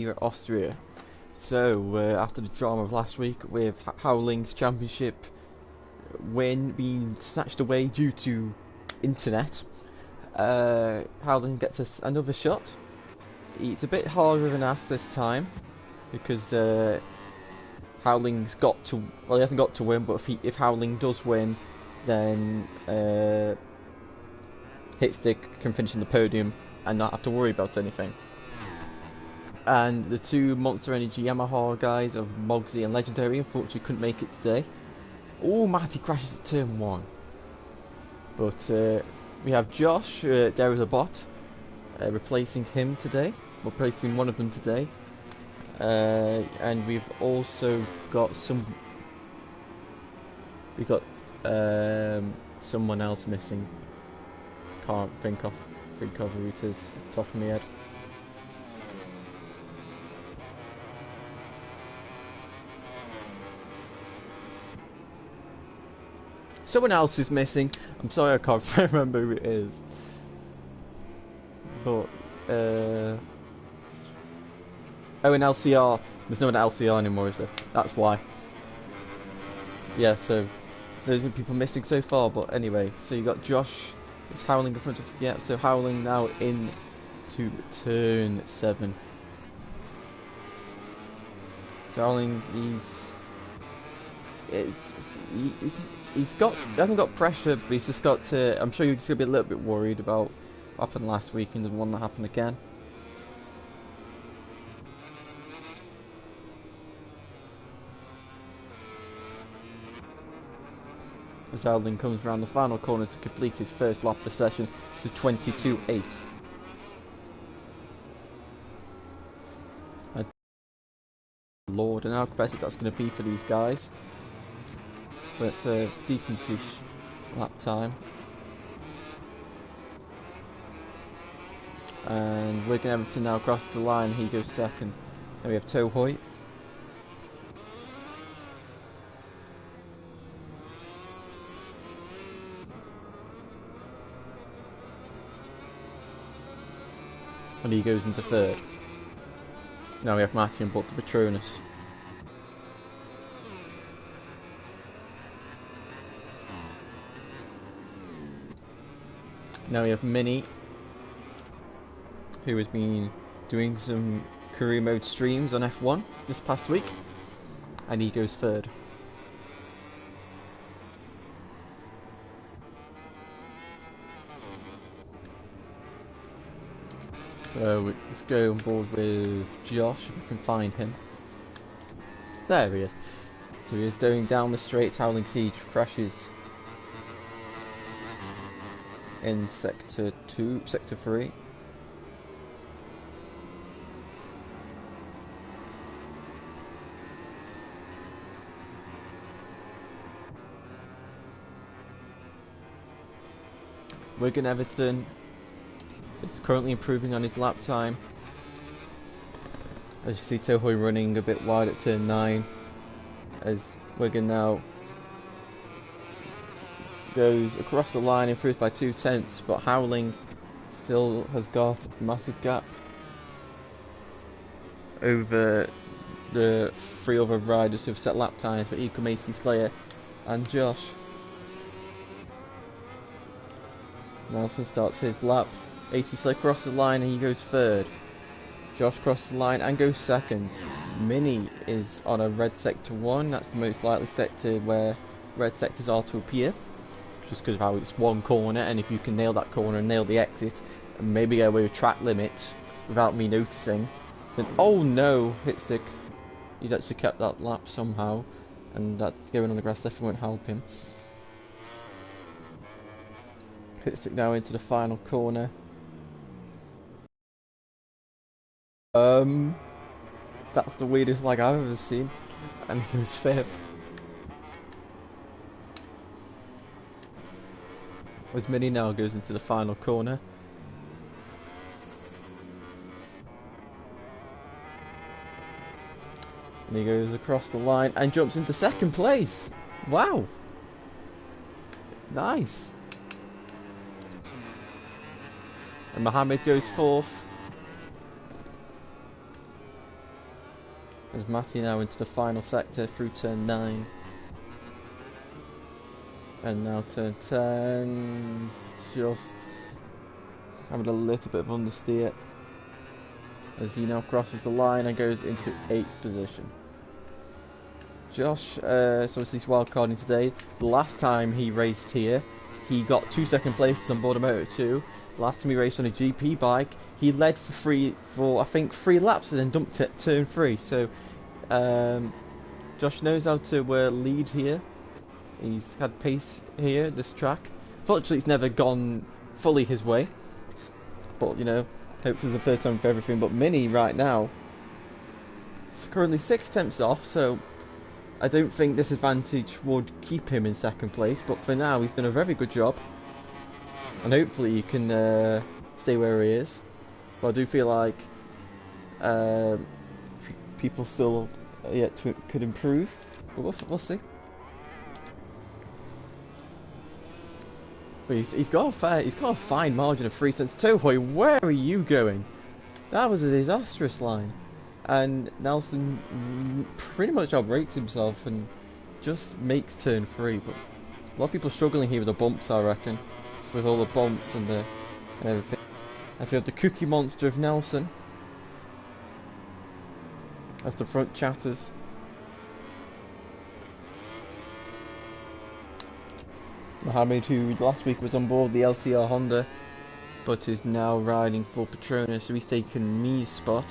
here at Austria. So, after the drama of last week with Howling's championship win being snatched away due to internet, Howling gets us another shot. It's a bit harder of an ask this time because Howling's got to, well, he hasn't got to win, but if Howling does win, then Hitstick can finish in the podium and not have to worry about anything. And the two Monster Energy Yamaha guys of Mogsy and Legendary unfortunately couldn't make it today. Oh, Matty crashes at turn 1. But we have Josh, there is a bot, replacing him today, replacing one of them today. And we've also got someone else missing. Can't think of who it is off the top of my head. Someone else is missing. I'm sorry, I can't remember who it is. But oh, an LCR. There's no an LCR anymore, is there? That's why. Yeah, so those are people missing so far. But anyway, so you got Josh. It's Howling in front of, yeah. So Howling now in to turn 7. So Howling, he hasn't got pressure, but he's just got to. I'm sure you're just gonna be a little bit worried about what happened last week and the one that happened again. As Howling comes around the final corner to complete his first lap of the session, to 22.8. Lord, and how competitive that's going to be for these guys. But it's a decentish lap time. And Wigan Everton now across the line, he goes second. Then we have Tohoy. And he goes into third. Now we have Matty and Buck to Patronus. Now we have Mini, who has been doing some career mode streams on F1 this past week, and he goes third. So let's go on board with Josh, if we can find him. There he is. So he is going down the straights. Howling Siege crashes in sector 3. Wigan Everton is currently improving on his lap time. As you see, Tohoy running a bit wide at turn 9, as Wigan now goes across the line, improved by 0.2, but Howling still has got a massive gap over the 3 other riders who have set lap times, but Eco Mason Slayer and Josh. Nelson starts his lap. AC Slayer crosses the line and he goes third. Josh crosses the line and goes second. Mini is on a red sector 1. That's the most likely sector where red sectors are to appear, just because of how it's one corner, and if you can nail that corner and nail the exit and maybe get away with track limits without me noticing, then oh no, Hitstick, he's actually kept that lap somehow, and that going on the grass definitely won't help him. Hitstick now into the final corner. That's the weirdest lag I've ever seen, and he goes 5th. As Mini now goes into the final corner. And he goes across the line and jumps into 2nd place. Wow. Nice. And Mohammed goes 4th. As Matty now into the final sector through turn 9. And now turn 10, just having a little bit of understeer as he now crosses the line and goes into 8th position. Josh, so obviously he's wildcarding today. The last time he raced here, he got 2 second places on board a Moto2. The last time he raced on a GP bike, he led for I think 3 laps and then dumped it turn 3. So Josh knows how to lead here. He's had pace here at this track. Fortunately, it's never gone fully his way. But, you know, hopefully it's the first time for everything. But Mini right now is currently 6 tenths off, so I don't think this advantage would keep him in 2nd place. But for now, he's done a very good job. And hopefully he can stay where he is. But I do feel like people still could improve. But we'll see. But he's got a fine margin of 3 cents. Tohoi, where are you going? That was a disastrous line, and Nelson pretty much outbrakes himself and just makes turn 3. But a lot of people struggling here with the bumps, I reckon, with all the bumps and everything. And we have the Cookie Monster of Nelson as the front chatters. Mohammed, who last week was on board the LCR Honda, but is now riding for Petronas, so he's taken Mi's spot.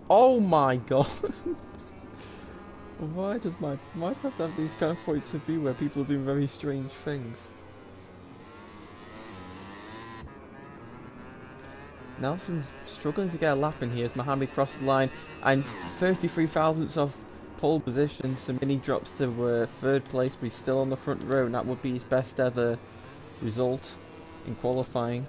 Oh my god! Why do I have to have these kind of points of view where people do very strange things? Nelson's struggling to get a lap in here as Mohammed crosses the line, and 33 thousandths off pole position, so Mini drops to 3rd place, but he's still on the front row, and that would be his best ever result in qualifying.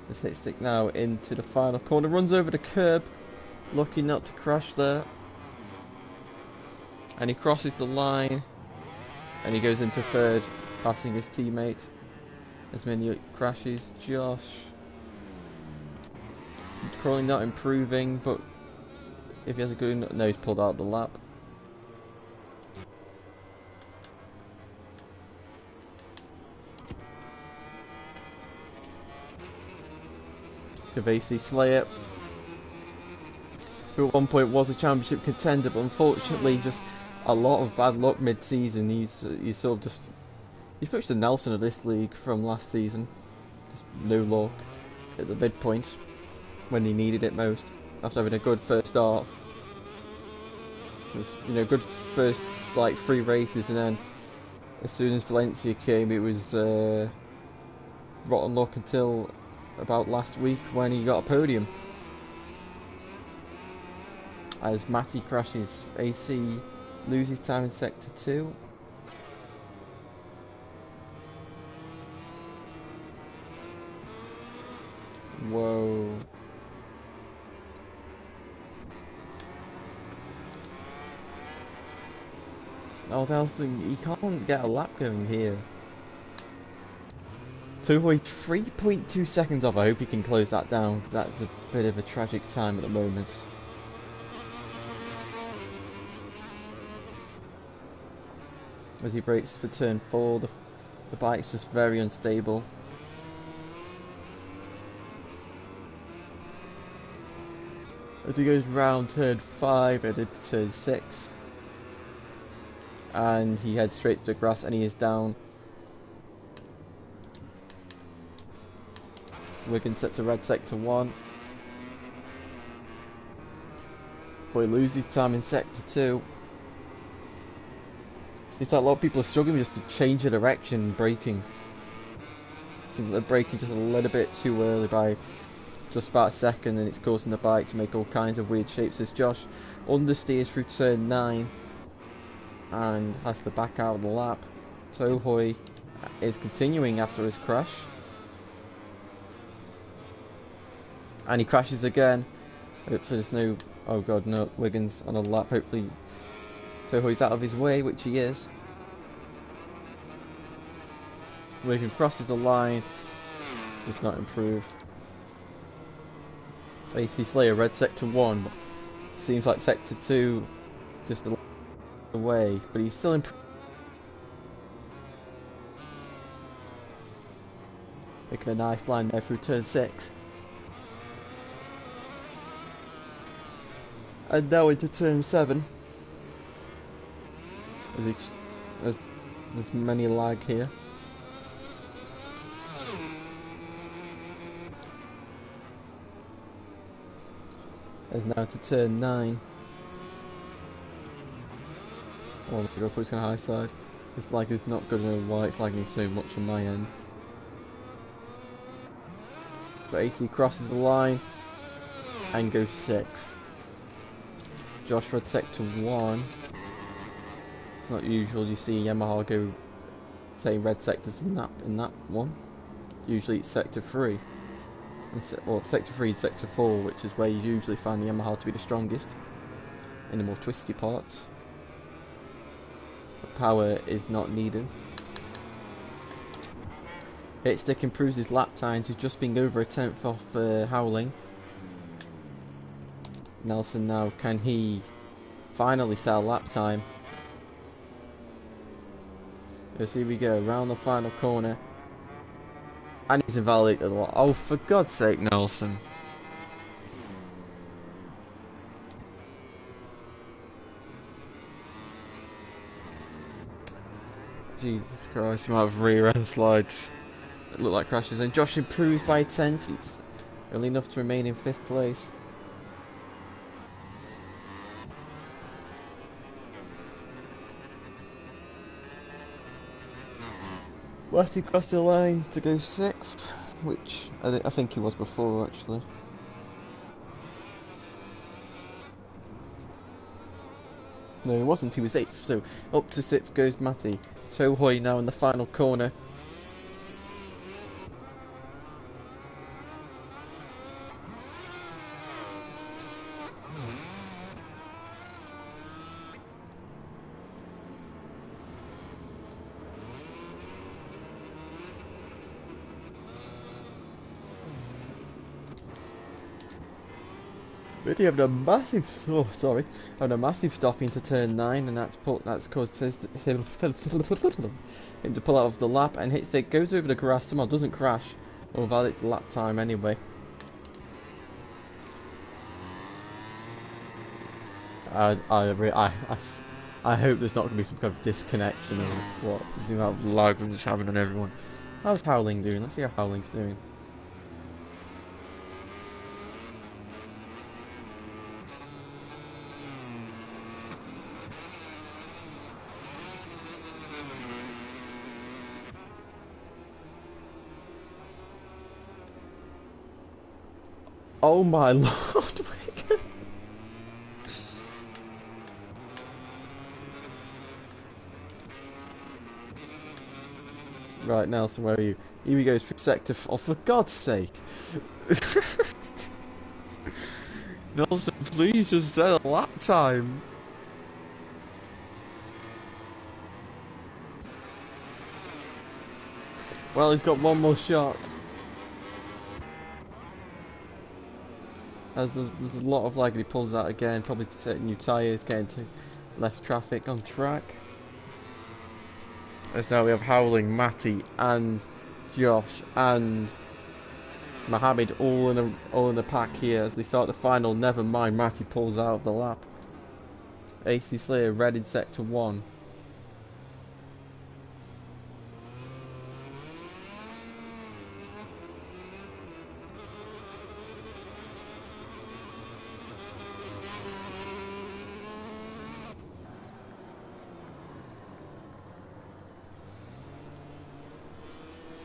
This hit stick now into the final corner, runs over the curb, lucky not to crash there, and he crosses the line, and he goes into 3rd, passing his teammate. As Mini crashes. Josh currently not improving, but if he has a good... No, he's pulled out the lap. Kavasi Slayer, who at one point was a championship contender, but unfortunately just a lot of bad luck mid-season. He's sort of just... He's pretty much the Nelson of this league from last season. Just no luck at the midpoint when he needed it most. After having a good first start, it was, you know, good first like 3 races, and then as soon as Valencia came, it was rotten luck until about last week when he got a podium. As Matty crashes, AC loses time in sector 2. Whoa. Oh, Nelson, he can't get a lap going here. Tohoi 3.2 seconds off. I hope he can close that down, because that's a bit of a tragic time at the moment. As he brakes for turn 4, the bike's just very unstable. As he goes round turn 5 and into turn 6, and he heads straight to the grass, and he is down. Wigan set to red sector 1. But he loses time in sector 2. Seems like a lot of people are struggling just to change the direction and braking. Seems like they're braking just a little bit too early by just about a second, and it's causing the bike to make all kinds of weird shapes as Josh understeers through turn 9 and has to back out of the lap. Tohoi is continuing after his crash, and he crashes again. Hopefully there's no... Oh god, no, Wiggins on a lap. Hopefully Tohoi's out of his way, which he is. Moving crosses the line, does not improve. AC Slayer, red sector 1. Seems like sector 2 just a away, but he's still improving. Making a nice line there through turn 6. And now into turn 7. There's many lag here. And now to turn 9. Oh my god, it's on the high side. This lag is not good, I don't know why it's lagging so much on my end. But AC crosses the line and goes 6th. Josh red sector 1. It's not usual you see Yamaha go say red sectors in that one. Usually it's sector 3. Or sector 3 and sector 4, which is where you usually find the Yamaha to be the strongest in the more twisty parts. But power is not needed. Hitstick improves his lap time to just being over a 10th off Howling. Nelson now, can he finally sell lap time? Yes, here we go, round the final corner. And he's invalidated a lot. Oh, for God's sake, Nelson. Jesus Christ, he might have rear end slides. It looked like crashes. And Josh improves by 10th. He's only enough to remain in 5th place. Lassie crossed the line to go 6th, which I think he was before actually. No, he wasn't, he was 8th, so up to 6th goes Matty. Tohoy now in the final corner. Really having a massive having a massive stop into turn 9, and that's caused him to pull out of the lap, and Hitstick goes over the grass, somehow doesn't crash, or validates the lap time anyway. I hope there's not going to be some kind of disconnection or what the amount of lag we're just having on everyone. How's Howling doing? Let's see how Howling's doing. Oh my lord! Right, Nelson, where are you? Here he goes through sector 4. Oh, for God's sake! Nelson, please just set a lap time! Well, he's got one more shot. As there's a lot of lag, and he pulls out again, probably to set new tyres, getting to less traffic on track. As now we have Howling, Matty, and Josh, and Mohammed all in a pack here as they start the final. Never mind, Matty pulls out of the lap. AC Slayer, red in sector 1.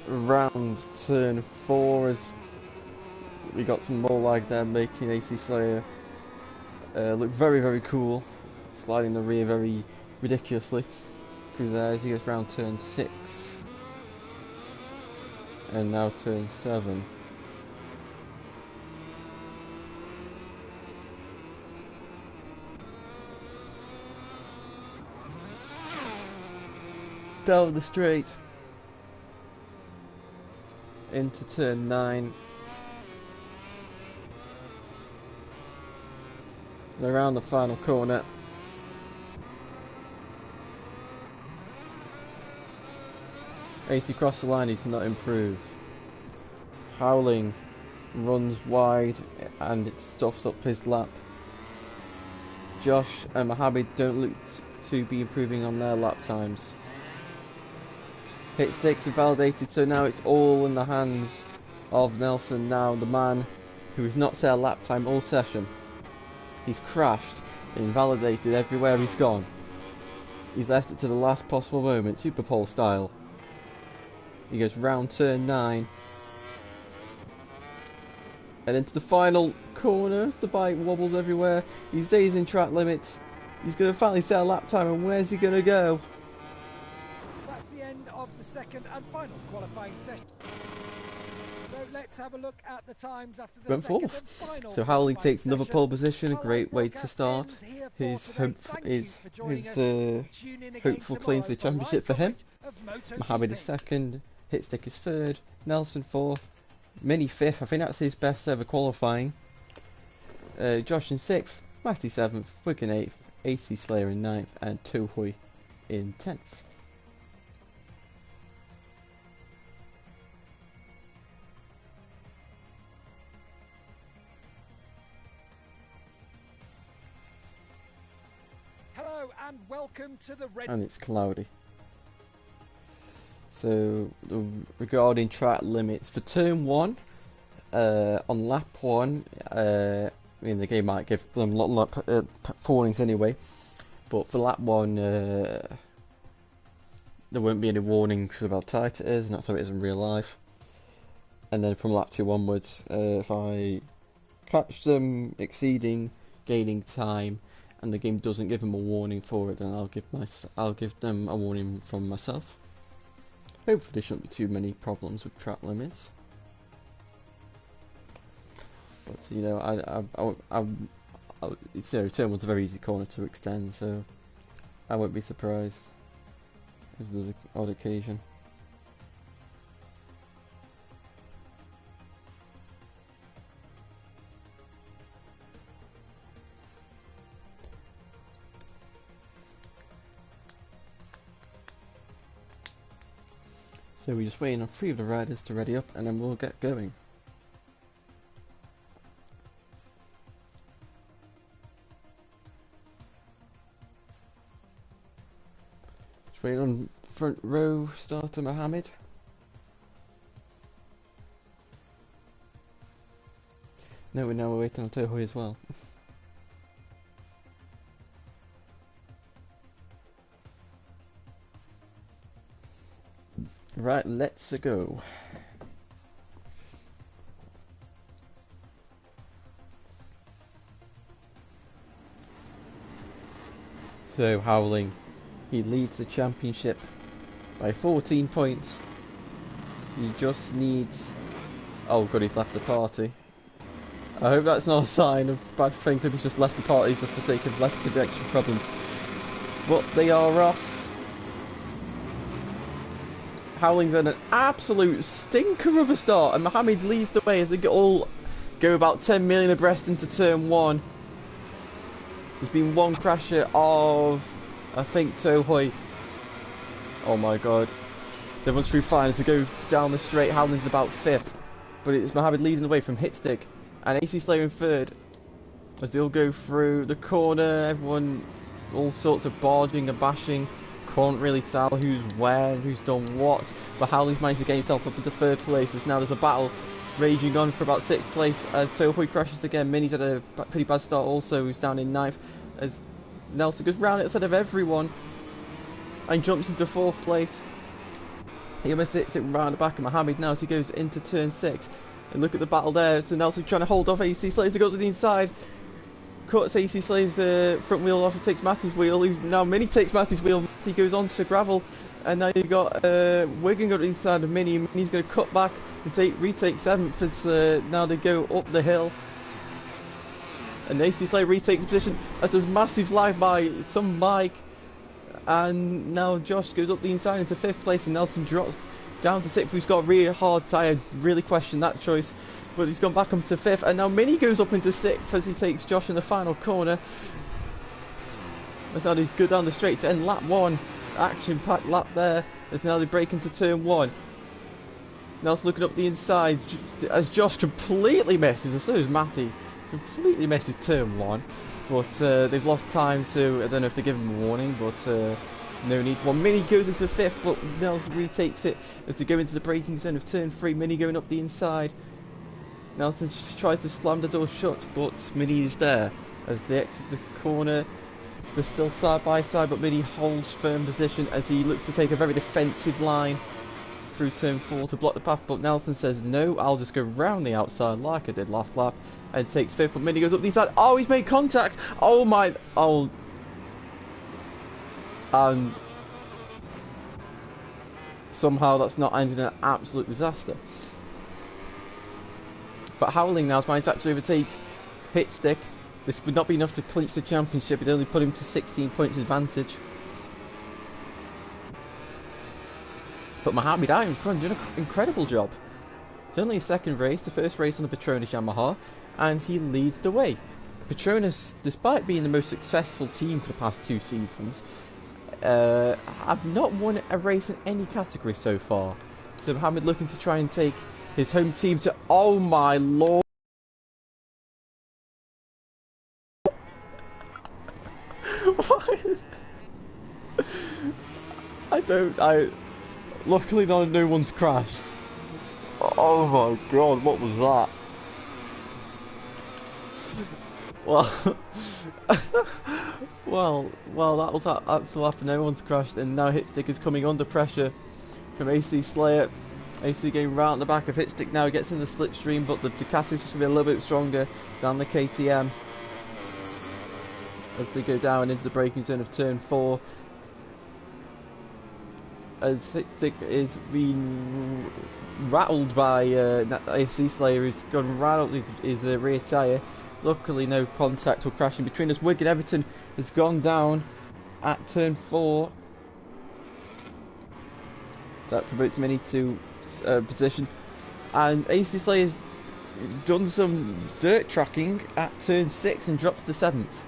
Round turn 4 as we got some more lag there, making AC Slayer look very, very cool, sliding the rear very ridiculously through there as he goes round turn 6 and now turn 7. Down the straight. into turn 9. And around the final corner. AC across the line, he's not improved. Howling runs wide and it stuffs up his lap. Josh and Mohammed don't look to be improving on their lap times. Hit sticks are validated, so now it's all in the hands of Nelson, now the man who has not set a lap time all session. He's crashed and invalidated everywhere he's gone. He's left it to the last possible moment, Super Pole style. He goes round turn 9. And into the final corner as the bike wobbles everywhere. He stays in track limits. He's going to finally set a lap time, and where's he going to go? That's the end of the second and final qualifying session. So let's have a look at the times after the second and final. So Howling takes another pole position, a great way to start his hopeful claim to the championship for him. Mohammed is second, Hitstick is third, Nelson fourth, Mini fifth. I think that's his best ever qualifying. Josh in sixth, Matty seventh, Wigan eighth, AC Slayer in ninth, and Tohui in 10th. Hello and welcome to the Red. And it's cloudy. So regarding track limits for turn 1, on lap 1, I mean the game might give them lap warnings anyway, but for lap 1 there won't be any warnings about how tight it is, and that's how it is in real life. And then from lap 2 onwards, if I catch them exceeding gaining time and the game doesn't give them a warning for it, then I'll give them a warning from myself. Hopefully there shouldn't be too many problems with track limits. But you know, it's, you know, turn 1's a very easy corner to extend, so I won't be surprised if there's an odd occasion. So we're just waiting on 3 of the riders to ready up, and then we'll get going. Just waiting on front row starter Mohammed. No, we're waiting on Tohui as well. Right, let's go. So Howling, he leads the championship by 14 points. He just needs... Oh god, he's left the party. I hope that's not a sign of bad things if he's just left the party just for sake of less connection problems. But they are off. Howling's had an absolute stinker of a start, and Mohammed leads the way as they all go about 10 million abreast into turn 1. There's been one crasher of, I think, Tohui. Oh my god. Everyone's through fine as they go down the straight. Howling's about 5th, but it's Mohammed leading the way from Hitstick, and AC Slayer in 3rd. As they all go through the corner, everyone, all sorts of barging and bashing. Can't really tell who's where, who's done what, but Howling's managed to get himself up into 3rd place, as now there's a battle raging on for about 6th place as Tohui crashes again. Mini's had a pretty bad start also, who's down in 9th, as Nelson goes round outside of everyone and jumps into 4th place. He almost sits it round the back of Mohammed now as he goes into turn 6. And look at the battle there, so Nelson trying to hold off AC Slayer as he goes to the inside. Cuts AC Slayer's front wheel off and takes Matty's wheel. Now Mini takes Matty's wheel. Matty goes onto the gravel, and now you've got Wigan got inside of Mini. Mini's going to cut back and retake 7th as now they go up the hill. And AC Slayer retakes position as there's massive lag by some bike, and now Josh goes up the inside into 5th place, and Nelson drops down to 6th, who's got a really hard tyre. Really question that choice, but he's gone back up to 5th, and now Mini goes up into 6th as he takes Josh in the final corner. As now he's good down the straight to end lap 1. Action-packed lap there, as now they break into turn 1. Nelson looking up the inside as Josh completely misses, and so is Matty. Completely misses turn 1, but they've lost time, so I don't know if they give him a warning, but no need for one. Mini goes into 5th, but Nelson retakes it as they go into the braking zone of turn 3. Mini going up the inside. Nelson tries to slam the door shut, but Mini is there as they exit the corner. They're still side by side, but Mini holds firm position as he looks to take a very defensive line through turn 4 to block the path, but Nelson says no, I'll just go round the outside like I did last lap, and takes 5th, but Mini goes up the inside. Oh, he's made contact! Oh my, oh, and somehow that's not ended in an absolute disaster. But Howling now is managed to actually overtake Pitstick. This would not be enough to clinch the championship, it only put him to 16 points advantage. But Mohamed out in front, doing an incredible job. It's only his second race, the first race on the Petronas Yamaha, and he leads the way. Petronas, despite being the most successful team for the past 2 seasons, have not won a race in any category so far. So Mohamed looking to try and take his home team to... Oh my lord! Luckily no one's crashed. Oh my god, what was that? Well, that was that's what happened. Everyone's crashed, and now Hitstick is coming under pressure from AC Slayer. AC getting right at the back of Hitstick now, gets in the slipstream, but the Ducati's just going to be a little bit stronger than the KTM as they go down into the braking zone of turn 4. As Hitstick is being rattled by AC Slayer, who's gone right up his rear tyre. Luckily no contact or crashing between us. Wigan Everton has gone down at turn 4. So that promotes Mini to position. And AC Slayer's done some dirt tracking at turn 6 and drops to 7th.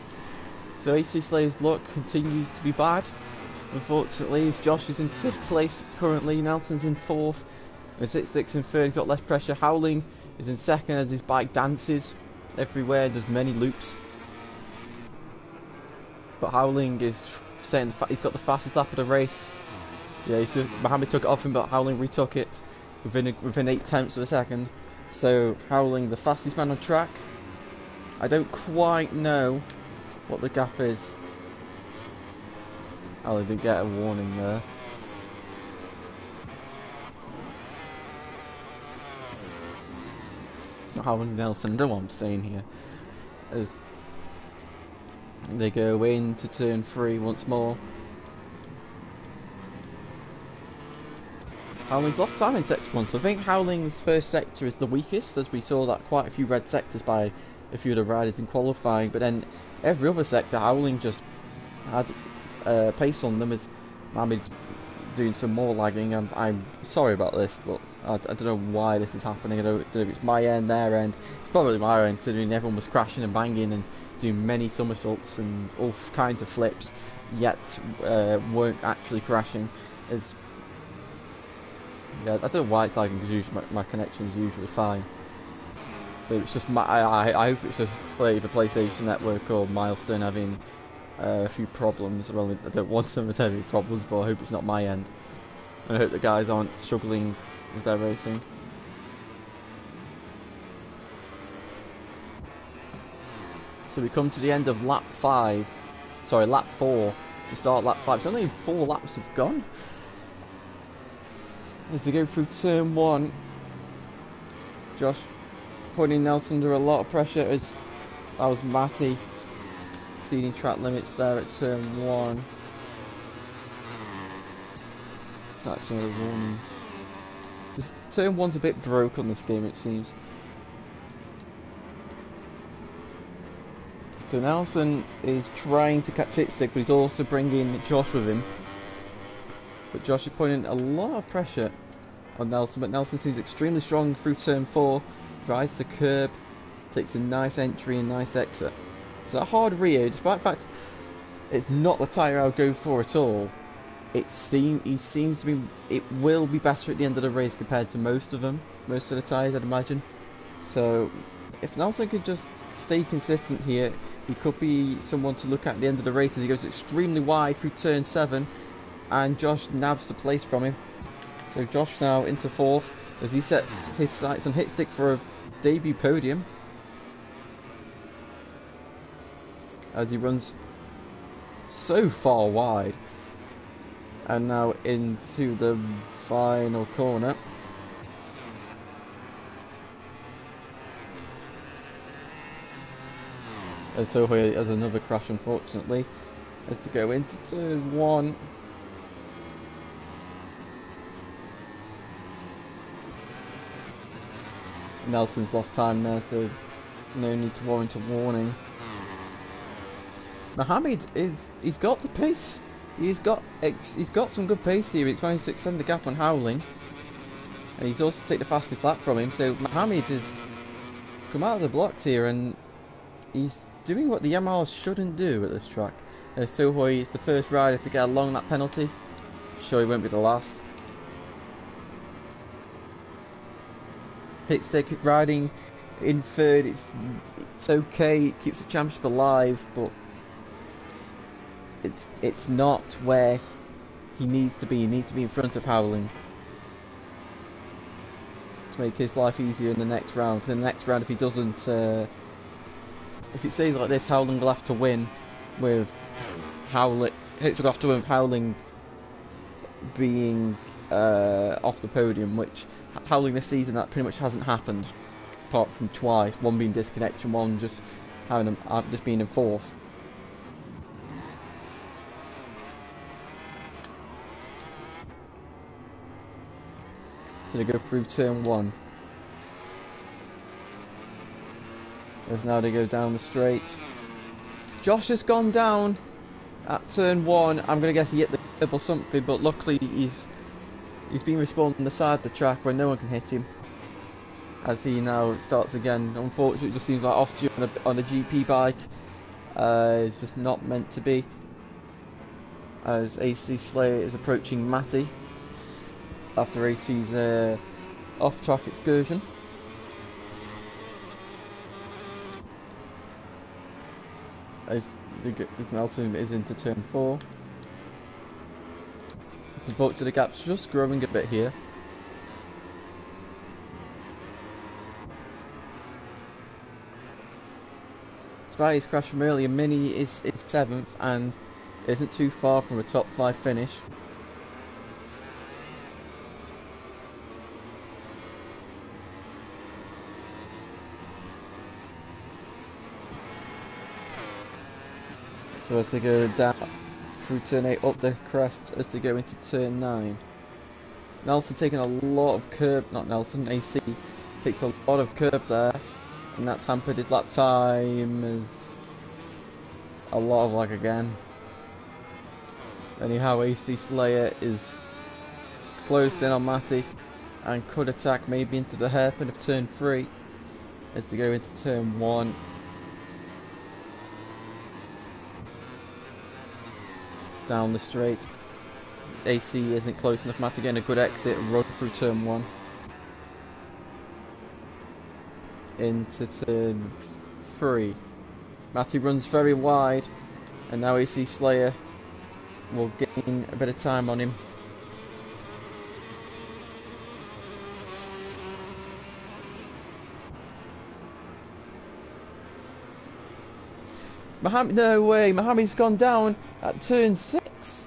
So AC Slayer's luck continues to be bad. Unfortunately, as Josh is in 5th place currently, Nelson's in 4th, and Hitstick's in 3rd, got less pressure. Howling is in 2nd as his bike dances everywhere and does many loops. But Howling is saying he's got the fastest lap of the race. Yeah, Mohamed took it off him, but Howling retook it within 0.8 of a second. So Howling, the fastest man on track. I don't quite know what the gap is. Oh, they did get a warning there. Howling Nelson, know what I'm saying here. As they go into turn 3 once more. Howling's lost time in sector 1, so I think Howling's first sector is the weakest, as we saw that quite a few red sectors by a few of the riders in qualifying, but then every other sector Howling just had pace on them, as Mohamed's doing some more lagging. I'm sorry about this, but I don't know why this is happening. I don't know if it's my end, their end. It's probably my end, considering everyone was crashing and banging and doing many somersaults and all kinds of flips, yet weren't actually crashing. As yeah, I don't know why it's lagging, because usually my connection is usually fine. But it's just I hope it's just the PlayStation Network or Milestone having a few problems. Well, I don't want them to have any problems, but I hope it's not my end. And I hope the guys aren't struggling with their racing. So we come to the end of lap 4 to start lap 5. So only 4 laps have gone. As they go through turn 1, Josh putting Nelson under a lot of pressure, as that was Matty exceeding track limits there at turn 1. It's actually a warning. Turn 1's a bit broke on this game, it seems. So Nelson is trying to catch Hitstick, but he's also bringing Josh with him. But Josh is putting a lot of pressure on Nelson, but Nelson seems extremely strong through turn 4, rides the curb, takes a nice entry and nice exit. So a hard Rio, despite the fact it's not the tyre I'll go for at all, he seems to be, it will be better at the end of the race compared to most of the tyres, I'd imagine. So if Nelson could just stay consistent here, he could be someone to look at the end of the race as he goes extremely wide through turn 7, and Josh nabs the place from him. So Josh now into 4th as he sets his sights on Hitstick for a debut podium, as he runs so far wide. And now into the final corner. As Toho has another crash, unfortunately, as to go into turn 1. Nelson's lost time there, so no need to warrant a warning. Mohammed he's got the pace. He's got some good pace here. He's managed to extend the gap on Howling, and he's also taken the fastest lap from him. So Mohammed has come out of the blocks here, and he's doing what the Yamahas shouldn't do at this track. Sohoy is the first rider to get along that penalty. Sure, he won't be the last. Hitstick riding in 3rd. It's okay. It keeps the championship alive, but it's not where he needs to be. He needs to be in front of Howling to make his life easier in the next round. Because in the next round, if he doesn't, if it stays like this, Howling will have to win with Howling. Hitstick will have to win with Howling being off the podium, which Howling this season that pretty much hasn't happened, apart from twice. One being disconnection, one just having them just being in 4th. So they go through turn 1. As now they go down the straight. Josh has gone down at turn 1. I'm gonna guess he hit the curb or something, but luckily he's been respawned on the side of the track where no one can hit him. As he now starts again. Unfortunately, it just seems like Austrian on a GP bike. It's just not meant to be. As AC Slayer is approaching Matty after AC's off-track excursion. As Nelson is into turn 4. Unfortunately, the gap's just growing a bit here. Despite his crash from earlier, Mini is in 7th and isn't too far from a top 5 finish. So as they go down through turn 8 up the crest as they go into turn 9. Nelson taking a lot of curb, not Nelson, AC takes a lot of curb there, and that's hampered his lap time as a lot of lag again. Anyhow, AC Slayer is closed in on Matty and could attack maybe into the hairpin of turn 3 as they go into turn 1. Down the straight. AC isn't close enough. Matty getting a good exit, run through turn 1. Into turn 3. Matty runs very wide, and now AC Slayer will gain a bit of time on him. No way, Mohammed's gone down at turn 6.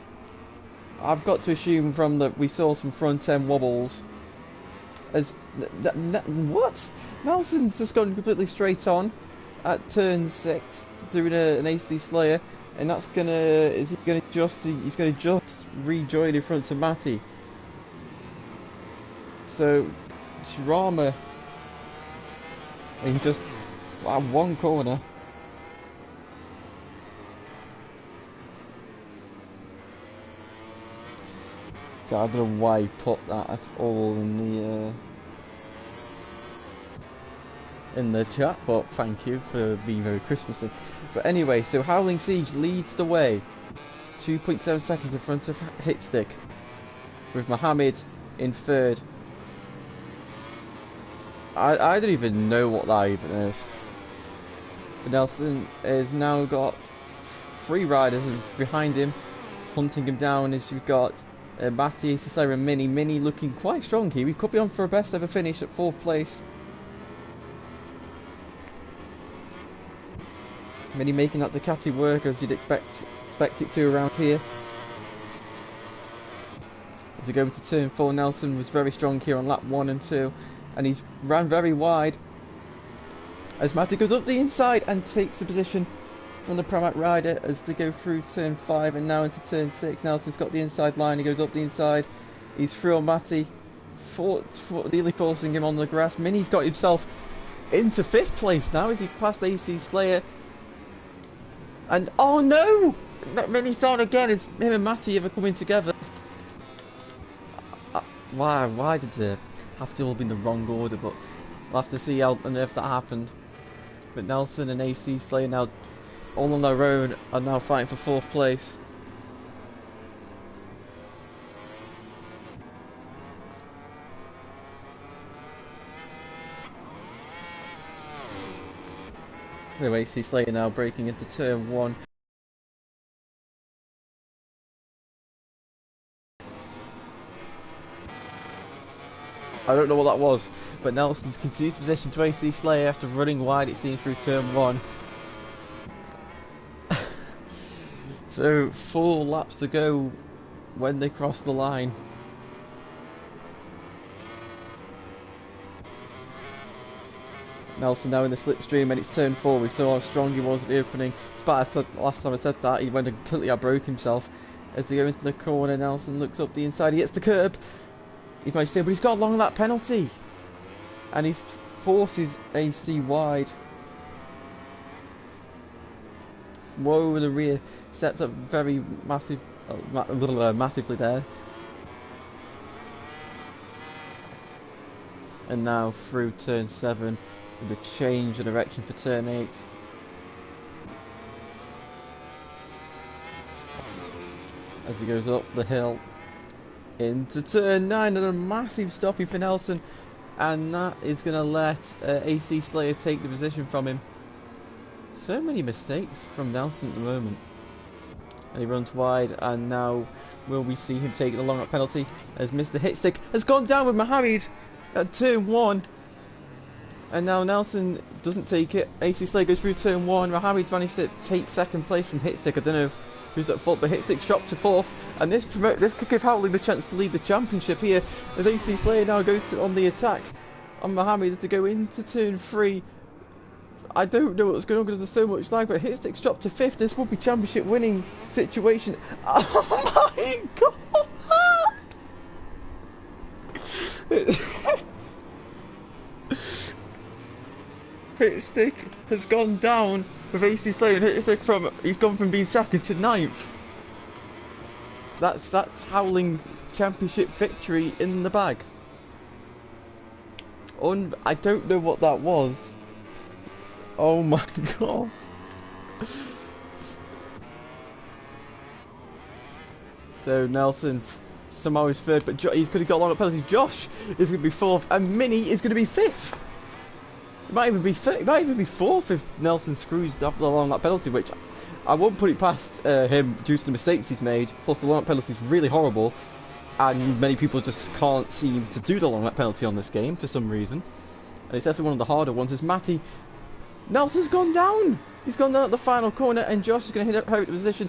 I've got to assume from that we saw some front end wobbles. As what? Nelson's just gone completely straight on at turn 6, doing an AC Slayer, and that's gonna. He's gonna just rejoin in front of Matty. So drama in just one corner. I don't know why he put that at all in the chat, but thank you for being very Christmassy. But anyway, so Howling Siege leads the way, 2.7 seconds in front of Hitstick, with Mohammed in third. I don't even know what that even is. But Nelson has now got 3 riders behind him, hunting him down. As you've got Matty, Cicero and Mini looking quite strong here. We could be on for a best ever finish at 4th place. Mini making that Ducati work as you'd expect it to around here. As we go into turn 4, Nelson was very strong here on lap 1 and 2, and he's ran very wide. As Matty goes up the inside and takes the position from the Pramac rider as they go through turn 5 and now into turn 6. Nelson's got the inside line, he goes up the inside, he's through on Matty, nearly forcing him on the grass. Mini's got himself into 5th place now as he passed AC Slayer. And oh no! Mini's down again as him and Matty are coming together. Why did they have to all be in the wrong order? But we'll have to see how on earth that happened. But Nelson and AC Slayer now all on their own are now fighting for 4th place. So AC Slayer now breaking into turn 1. I don't know what that was, but Nelson's continues position to AC Slayer after running wide, it seems, through turn 1. So 4 laps to go when they cross the line. Nelson now in the slipstream, and it's turn 4. We saw how strong he was at the opening. Despite last time I said that, he went and completely outbroke himself. As they go into the corner, Nelson looks up the inside, he hits the curb. He's managed to, but he's got along that penalty, and he forces AC wide. Whoa, the rear sets up very massive, massively there. And now through turn 7 with a change of direction for turn 8. As he goes up the hill into turn 9, and a massive stopping for Nelson, and that is going to let AC Slayer take the position from him. So many mistakes from Nelson at the moment. And he runs wide, and now will we see him take the long up penalty as Mr. Hitstick has gone down with Mohammed at turn 1. And now Nelson doesn't take it. AC Slayer goes through turn 1. Mohammed's managed to take 2nd place from Hitstick. I don't know who's at fault, but Hitstick's dropped to 4th. And this could give Howling the chance to lead the championship here, as AC Slayer now goes on the attack on Mohammed to go into turn 3. I don't know what's going on because there's so much lag, but Hitstick's dropped to 5th. This will be championship winning situation. Oh my god! Hitstick has gone down with AC Slayer, and Hitstick he's gone from being 2nd to 9th. That's Howling championship victory in the bag. I don't know what that was. Oh my god. So Nelson somehow is 3rd, but he's going to got a lot of penalties. Josh is going to be 4th, and Mini is going to be 5th. It might even be 4th if Nelson screws up along that penalty, which I won't put it past him due to the mistakes he's made. Plus the long penalty is really horrible, and many people just can't seem to do the long penalty on this game for some reason. And it's definitely one of the harder ones. Is Matty. Nelson's gone down! He's gone down at the final corner, and Josh is going to hit out the position.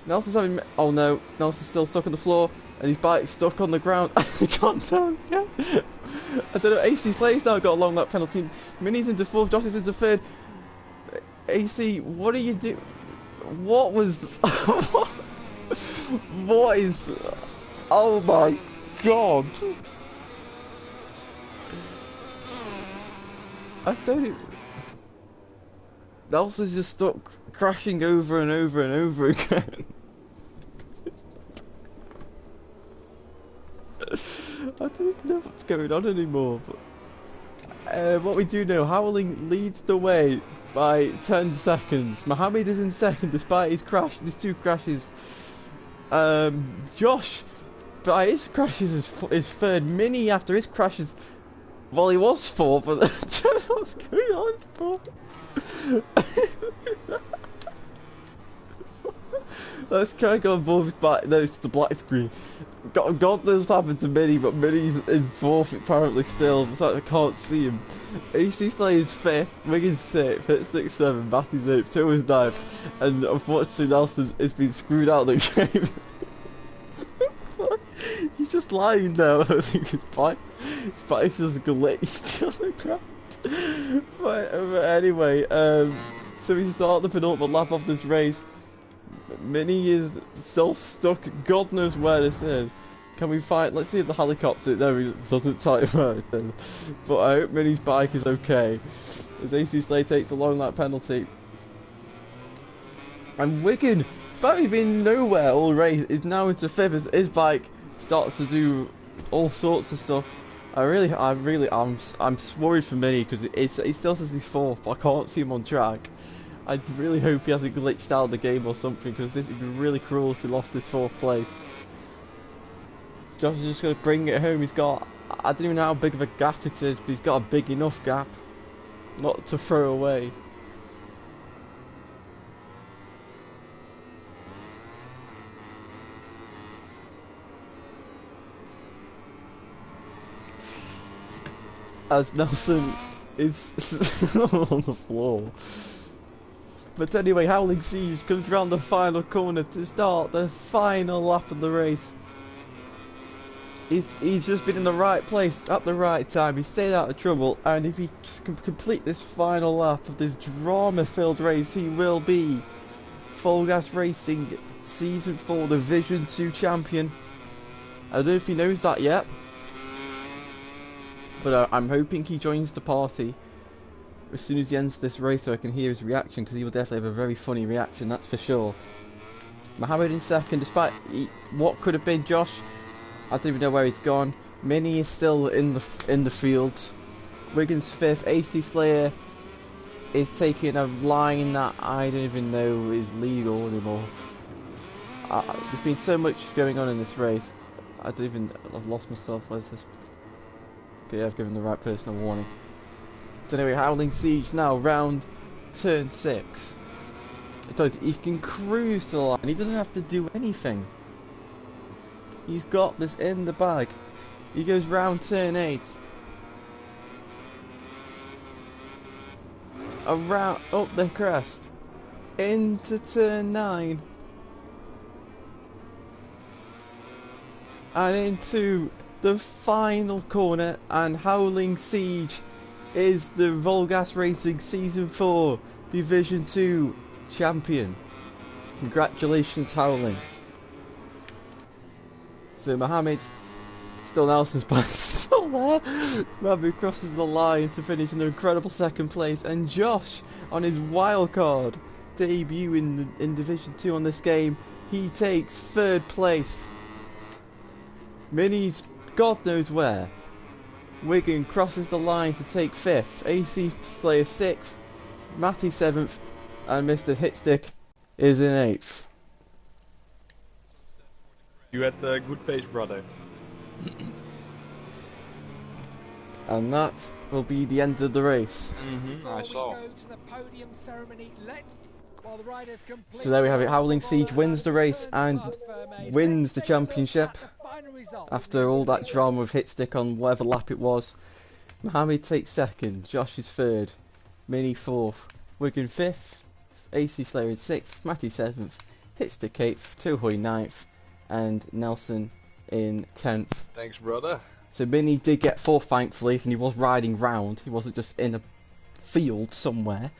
Nelson's having... Oh no, Nelson's still stuck on the floor, and his bike's stuck on the ground. He can't down again. I don't know, AC Slayer's now got a long lap penalty. Mini's into 4th, Josh is into 3rd. AC, what are you doing? What was... What is... Oh my god! I don't... Nelson's just stuck crashing over and over and over again. I don't even know what's going on anymore. But what we do know, Howling leads the way by 10 seconds. Mohammed is in second despite his two crashes. Josh, by his crashes, is third. Mini, after his crashes, well, he was fourth, but I don't know what's going on for. Let's try and go on both back. No, it's the black screen. God knows what happened to Mini, but Mini's in fourth apparently still. So I can't see him. AC Slayer's fifth, Wiggins sixth, Hit 6-7, Matty's eighth, Two is ninth, and unfortunately Nelson has been screwed out of the game. He's just lying there. I think his bike's just glitched on the ground. But anyway, so we start the penultimate lap of this race. Mini is still stuck. God knows where this is. Can we find? Let's see if the helicopter. There it doesn't tell you where it is. But I hope Mini's bike is okay. As AC Slay takes a long lap penalty. And Wigan, despite me being nowhere all race, is now into fifth as his bike starts to do all sorts of stuff. I'm worried for Mini because he still says he's fourth, but I can't see him on track. I really hope he hasn't glitched out of the game or something, because this would be really cruel if he lost his fourth place. Josh is just going to bring it home. He's got, I don't even know how big of a gap it is, but he's got a big enough gap not to throw away. As Nelson is on the floor. But anyway, Howling Siege comes round the final corner to start the final lap of the race. He's just been in the right place at the right time. He stayed out of trouble, and if he can complete this final lap of this drama-filled race, he will be VollGazzRacing Season 4 Division 2 champion. I don't know if he knows that yet, but I'm hoping he joins the party as soon as he ends this race, so I can hear his reaction, because he will definitely have a very funny reaction, that's for sure. Mohammed in second, despite what could have been Josh. I don't even know where he's gone. Mini is still in the field. Wiggins fifth. AC Slayer is taking a line that I don't even know is legal anymore. There's been so much going on in this race. I've lost myself. Where's this? Okay, I've given the right person a warning. So anyway, Howling Siege now, round turn 6. He can cruise to the line, he doesn't have to do anything. He's got this in the bag. He goes round turn 8. Around, up the crest. Into turn 9. And into the final corner, and Howling Siege is the VollGazzRacing Season 4 Division 2 champion. Congratulations, Howling. So Mohammed, still Nelson's back, still there. Mohammed crosses the line to finish in an incredible second place, and Josh, on his wildcard debut in Division 2 on this game, he takes third place. Mini's God knows where. Wigan crosses the line to take 5th, AC Slayer 6th, Matty 7th, and Mr. Hitstick is in 8th. You had a good pace, brother. And that will be the end of the race. I saw. So there we have it, Howling Siege wins the race and wins the championship. After all that drama with Hitstick on whatever lap it was. Mohammed takes 2nd, Josh is 3rd, Mini 4th, Wigan 5th, AC Slayer 6th, Matty 7th, Hitstick 8th, Tohoy 9th, and Nelson in 10th. Thanks, brother. So Mini did get 4th, thankfully, and he was riding round, he wasn't just in a field somewhere.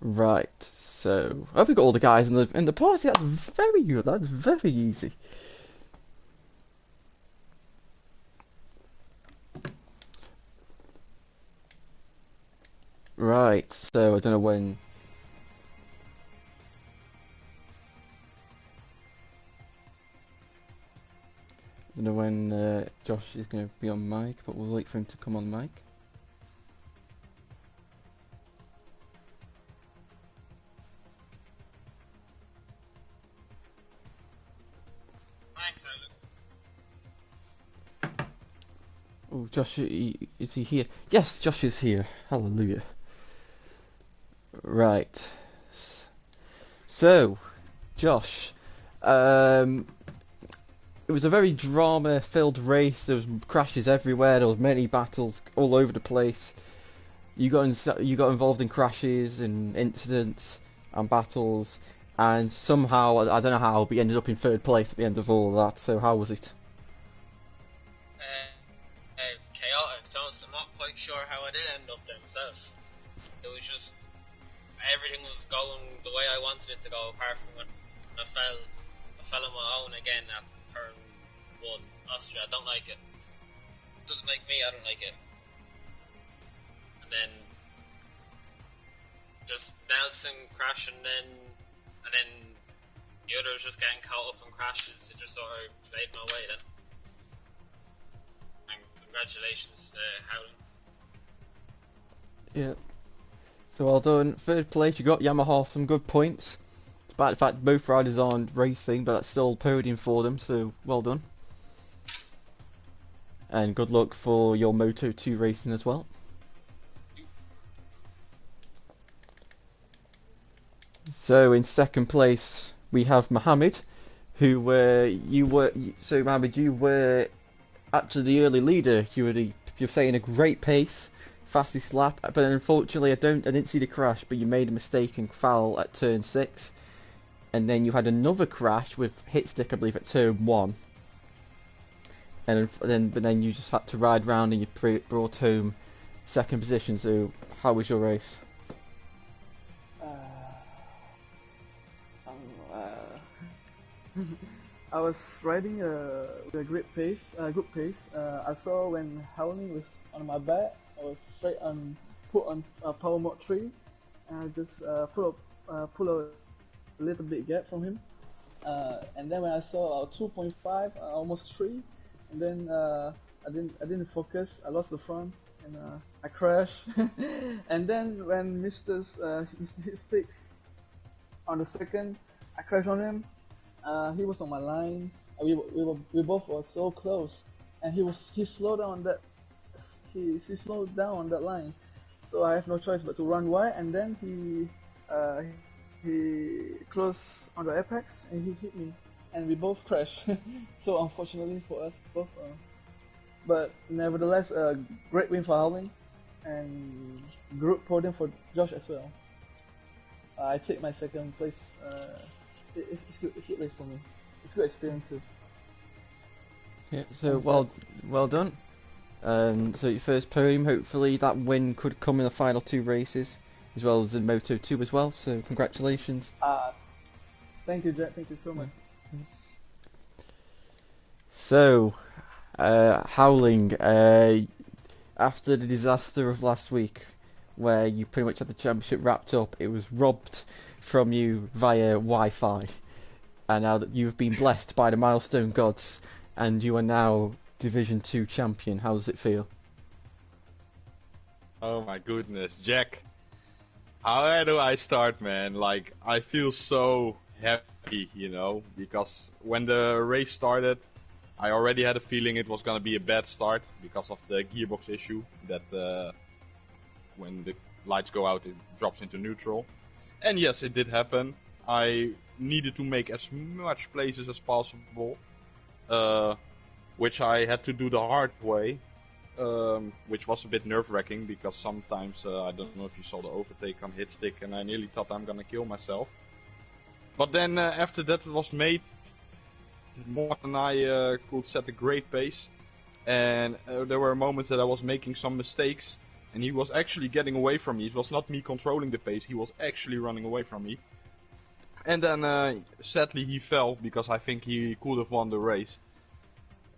Right, so I've got all the guys in the party. That's very good. That's very easy. Right, so I don't know when. Don't know when Josh is going to be on mic, but we'll wait for him to come on mic. Oh, Josh, is he here? Yes, Josh is here. Hallelujah. Right. So, Josh, it was a very drama-filled race. There was crashes everywhere. There was many battles all over the place. You got involved in crashes and incidents and battles, and somehow I don't know how, but you ended up in third place at the end of all of that. So how was it? Chaotic. To be honest, I'm not quite sure how I did end up there myself. It was just everything was going the way I wanted it to go, apart from when I fell on my own again at turn 1, Austria. I don't like it. It doesn't make me, I don't like it. And then just Nelson crashing and then the others just getting caught up in crashes. It just sort of played my way then. And congratulations to Howland. Yeah. So well done. Third place, you got Yamaha some good points. Despite the fact both riders aren't racing, but that's still podium for them, so well done. And good luck for your Moto2 racing as well. So in second place we have Mohammed, who so Mohammed, you were actually the early leader. You're saying a great pace. Fastest lap, but unfortunately I didn't see the crash, but you made a mistake and foul at turn 6, and then you had another crash with hit stick, I believe, at turn 1, and then you just had to ride round and you brought home second position. So how was your race? I was riding with a great pace, good pace. I saw when Howling was on my back, I was put on power mode 3, and I just pull a little bit gap from him. And then when I saw 2.5, almost 3, and then I didn't focus. I lost the front, and I crashed. And then when Mr. Sticks on the second, I crashed on him. He was on my line. We both were so close, and he slowed down that. He slowed down on that line, so I have no choice but to run wide. And then he closed on the apex and he hit me, and we both crashed. So unfortunately for us both, but nevertheless, a great win for Howling, and group podium for Josh as well. I take my second place. It's good. It's a good race for me. It's a good experience too. Yeah. So well done. So your first podium. Hopefully that win could come in the final 2 races, as well as in Moto 2 as well. So congratulations. Thank you, Jack. Thank you so much. So, Howling, after the disaster of last week, where you pretty much had the championship wrapped up, it was robbed from you via Wi-Fi, and now that you've been blessed by the milestone gods, and you are now Division 2 champion, how does it feel? Oh my goodness, Jack. How do I start, man? Like, I feel so happy, you know, because when the race started, I already had a feeling it was gonna be a bad start because of the gearbox issue, that when the lights go out it drops into neutral. And yes, it did happen. I needed to make as much places as possible, which I had to do the hard way, which was a bit nerve-wracking because sometimes, I don't know if you saw the overtake on hit stick, and I nearly thought I'm gonna kill myself. But then after that it was made, Morten and I could set a great pace, and there were moments that I was making some mistakes, and he was actually getting away from me. It was not me controlling the pace, he was actually running away from me. And then sadly he fell, because I think he could have won the race.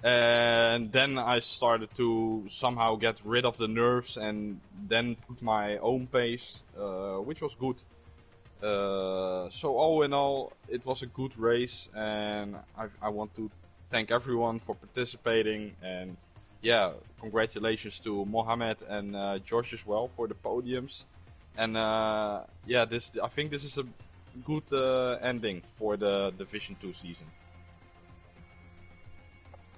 And then I started to somehow get rid of the nerves and then put my own pace, which was good. So all in all, it was a good race, and I want to thank everyone for participating, and yeah, congratulations to Mohammed and Josh as well for the podiums. And yeah, I think this is a good ending for the Division 2 season.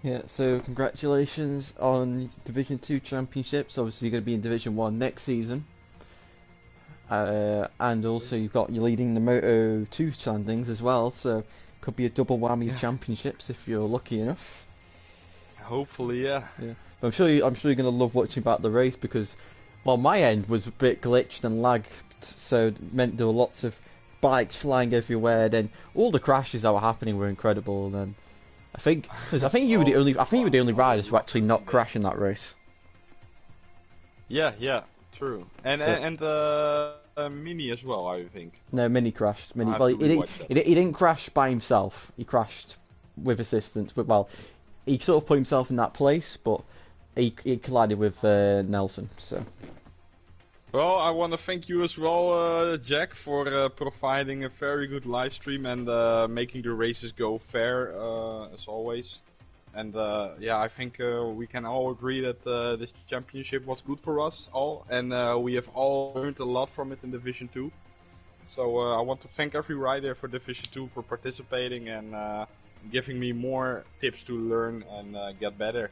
Yeah, so congratulations on Division 2 championships. Obviously you're going to be in Division 1 next season. And also you're leading the Moto 2 standings as well, so could be a double whammy of championships if you're lucky enough. Hopefully, yeah. But I'm sure you're going to love watching about the race because, well, my end was a bit glitched and lagged, so it meant there were lots of bikes flying everywhere. Then all the crashes that were happening were incredible. And then I think you were the only riders who actually not crash in that race. Yeah, true. And Mini as well, I think. No, Mini crashed. Well, he didn't crash by himself. He crashed with assistance. But well, he sort of put himself in that place, but he collided with Nelson. So. Well, I want to thank you as well, Jack, for providing a very good live stream and making the races go fair, as always. And yeah, I think we can all agree that this championship was good for us all, and we have all learned a lot from it in Division 2. So I want to thank every rider for Division 2 for participating and giving me more tips to learn and get better.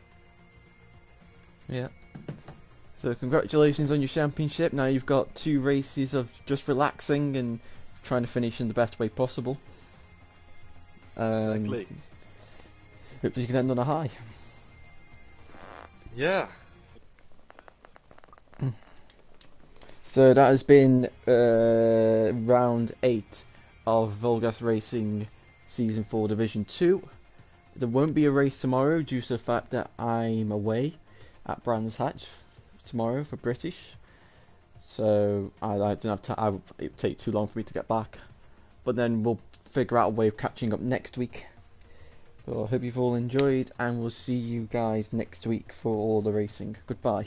Yeah. So congratulations on your championship. Now you've got 2 races of just relaxing and trying to finish in the best way possible. Exactly. Hopefully you can end on a high. Yeah. So that has been round 8 of VollGazzRacing Season 4 Division 2. There won't be a race tomorrow due to the fact that I'm away at Brands Hatch tomorrow for British. So I don't have time. It would take too long for me to get back. But then we'll figure out a way of catching up next week. So I hope you've all enjoyed, and we'll see you guys next week for all the racing. Goodbye.